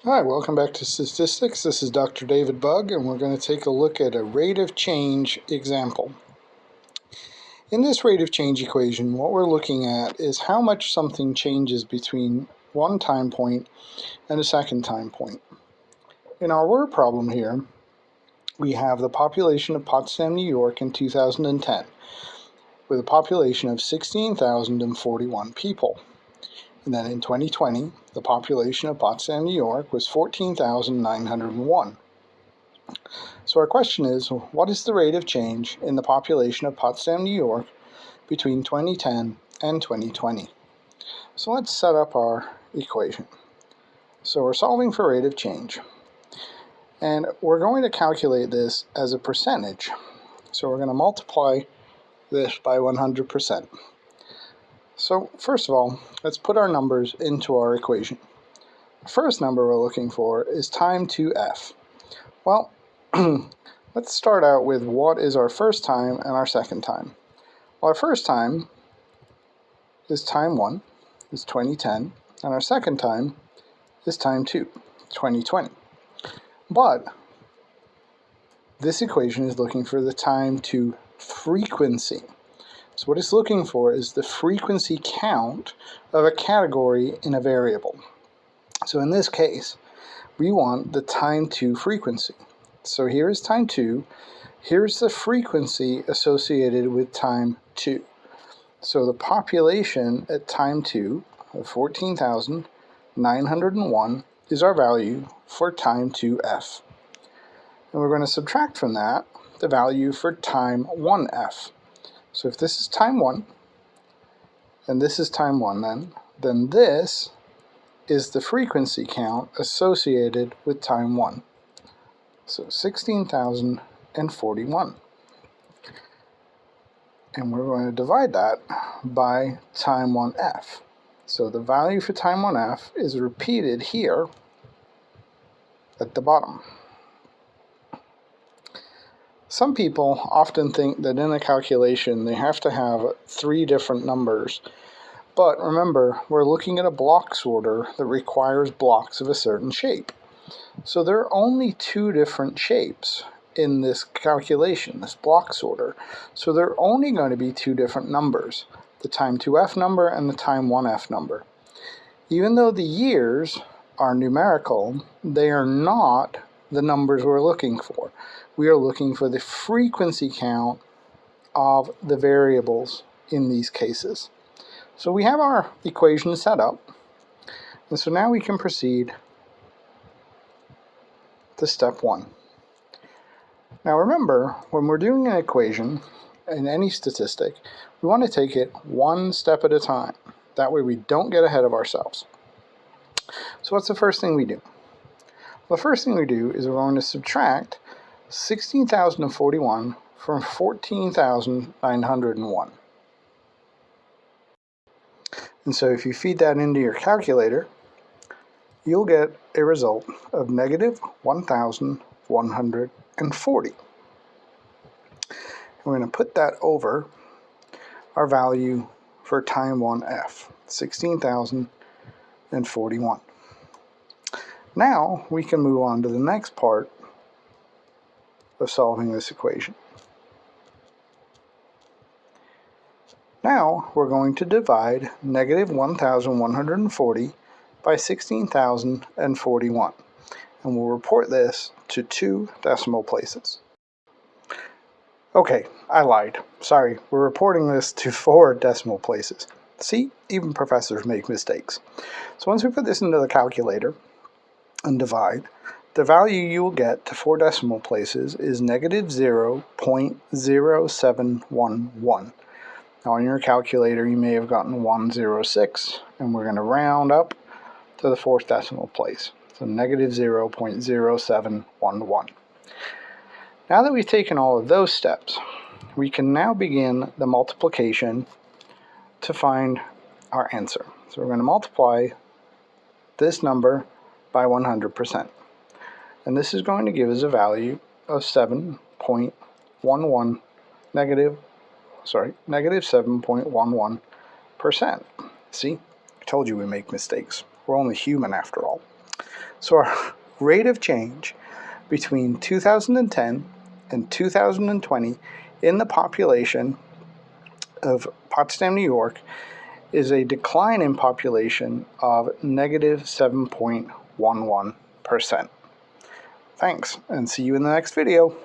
Hi, welcome back to Statistics. This is Dr. David Bugg, and we're going to take a look at a rate of change example. In this rate of change equation, what we're looking at is how much something changes between one time point and a second time point. In our word problem here, we have the population of Potsdam, New York in 2010, with a population of 16,041 people. And then in 2020, the population of Potsdam, New York was 14,901. So our question is, what is the rate of change in the population of Potsdam, New York between 2010 and 2020? So let's set up our equation. So we're solving for rate of change. And we're going to calculate this as a percentage. So we're going to multiply this by 100%. So first of all, let's put our numbers into our equation. The first number we're looking for is time to f. Well, let's start out with what is our first time and our second time. Well, our first time is time 1, is 2010, and our second time is time 2, 2020. But this equation is looking for the time to frequency. So what it's looking for is the frequency count of a category in a variable. So in this case, we want the time to frequency. So here is time 2. Here's the frequency associated with time 2. So the population at time 2 of 14,901 is our value for time 2f. And we're going to subtract from that the value for time 1f. So if this is time 1, and this is time 1 then this is the frequency count associated with time 1. So 16,041. And we're going to divide that by time 1f. So the value for time 1f is repeated here at the bottom. Some people often think that in a calculation they have to have 3 different numbers. But remember, we're looking at a block sorter that requires blocks of a certain shape. So there are only 2 different shapes in this calculation, this block sorter. So there are only going to be 2 different numbers, the time 2f number and the time 1f number. Even though the years are numerical, they are not the numbers we're looking for. We are looking for the frequency count of the variables in these cases. So we have our equation set up, and so now we can proceed to step 1. Now remember, when we're doing an equation in any statistic, we want to take it one step at a time. That way we don't get ahead of ourselves. So what's the first thing we do? The first thing we do is we're going to subtract 16,041 from 14,901. And so if you feed that into your calculator, you'll get a result of negative 1,140. We're going to put that over our value for time 1f, 16,041. Now we can move on to the next part of solving this equation. Now we're going to divide negative 1,140 by 16,041, and we'll report this to 2 decimal places. Okay, I lied. Sorry, we're reporting this to 4 decimal places. See, even professors make mistakes. So once we put this into the calculator and divide, the value you will get to 4 decimal places is negative 0.0711. Now on your calculator you may have gotten 106, and we're going to round up to the 4th decimal place. So negative 0.0711. Now that we've taken all of those steps, we can now begin the multiplication to find our answer. So we're going to multiply this number by 100%. And this is going to give us a value of negative 7.11%. See, I told you we make mistakes. We're only human after all. So our rate of change between 2010 and 2020 in the population of Potsdam, New York, is a decline in population of negative 7.11%. Thanks, and see you in the next video.